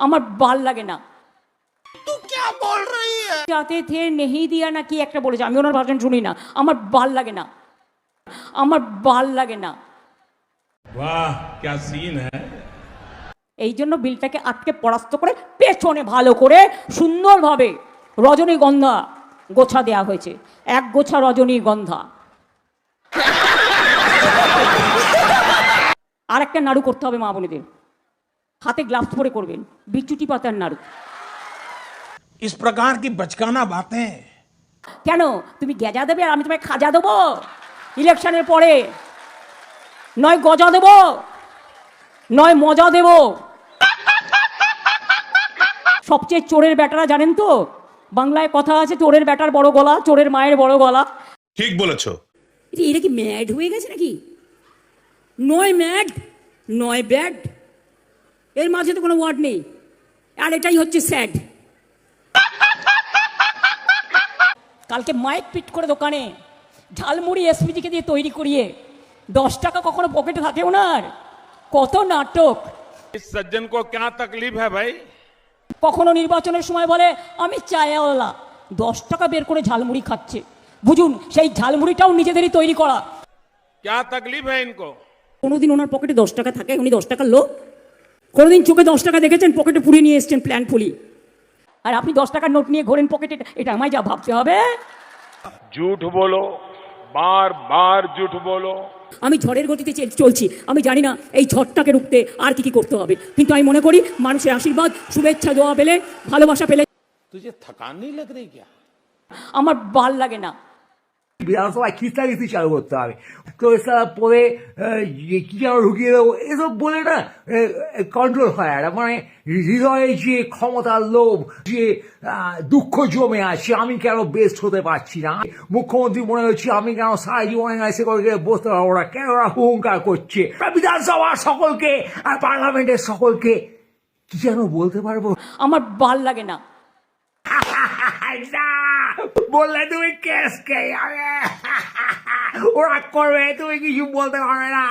আমার ভাল লাগে না। तू क्या बोल रही है? যাতে থে নেহি দিয়া না কি একটা বলেছে, আমি ওনার ভাষণ শুনি না। আমার ভাল লাগে না, আমার ভাল লাগে না। वाह क्या सीन है। এই জন্য বিলটাকে আটকে পরাস্ত করে পেছনে ভালো করে সুন্দরভাবে রজনীগন্ধা গোছা দেয়া হয়েছে, এক গোছা রজনীগন্ধা। আর একটা নাড়ু করতে হবে মা বোনেদের, হাতে গ্লাভস পরে করবেন, বিচুটি পাতার নাড়ু। इस प्रकार की बचकाना बातें কেন তুমি গেজা দেবে আর আমি তোমায় খাজা দেবো ইলেকশনের পরে? নয় গজা দেবো, নয় মজা দেব। সবচেয়ে চোরের ব্যাটারা জানেন তো, বাংলায় কথা আছে, চোরের ব্যাটার বড় গলা, চোরের মায়ের বড় গলা। ঠিক বলেছো। এরা কি ম্যাড হয়ে গেছে নাকি? নয় ম্যাড নয় ব্যাড, এর মাঝে তো কোনো ওয়ার্ড নেই, আর এটাই হচ্ছে স্যাড। কালকে মাইক পিট করে দোকানে ঝালমুড়ি এসপিজিকে দিয়ে তৈরি করিয়ে 10 টাকা কখনো পকেটে থাকে ওনার? কত নাটক। इस सज्जन को क्या तकलीफ है भाई? কখনো নির্বাচনের সময় বলে আমি চায়াওয়ালা, 10 টাকা বের করে ঝালমুড়ি খাচ্ছে। বুঝুন, সেই ঝালমুড়িটাও নিজেদেরই তৈরি করা। क्या तकलीफ है इनको? কোনোদিন ওনার পকেটে 10 টাকা থাকে? উনি 10 টাকার লোক? কোনোদিন চোখে 10 টাকা দেখেছেন পকেটে পুড়িয়ে নিয়ে এসছেন প্ল্যান ফুলি? আর আপনি 10 টাকার নোট নিয়ে ঘোরেন পকেটে, এটা আমায় যা ভাবতে হবে। झूठ बोलो, बार बार झूठ बोलो। আমি ঝড়ের গতিতে চলছি, আমি জানি না এই ঝড়টাকে রুখতে আর কি কি করতে হবে, কিন্তু আমি মনে করি মানুষের আশীর্বাদ, শুভেচ্ছা, দোয়া পেলে, ভালোবাসা পেলে तुझे थकान नहीं लग रही क्या? আমার ভাল লাগে না। বিধানসভায় খিস্তাখিস্তি চালু করতে হবে, তো এছাড়া পরে কি যেন ঢুকিয়ে দেবো, এসব বলে না কন্ট্রোল হয় না। মানে হৃদয়ে যে ক্ষমতার লোভ, যে দুঃখ জমে আছে, আমি কেন বেস্ট হতে পারছি না, মুখ্যমন্ত্রী মনে হচ্ছে আমি কেন সারা জীবনে এসে করে বসতে পারবো না, কেন ওরা হুঙ্কার করছে, বিধানসভার সকলকে আর পার্লামেন্টের সকলকে কি যেন বলতে পারবো, আমার ভাল লাগে না। বললে তুমি কেস কে ওরা করবে, তুমি কিছু বলতে পারবে না।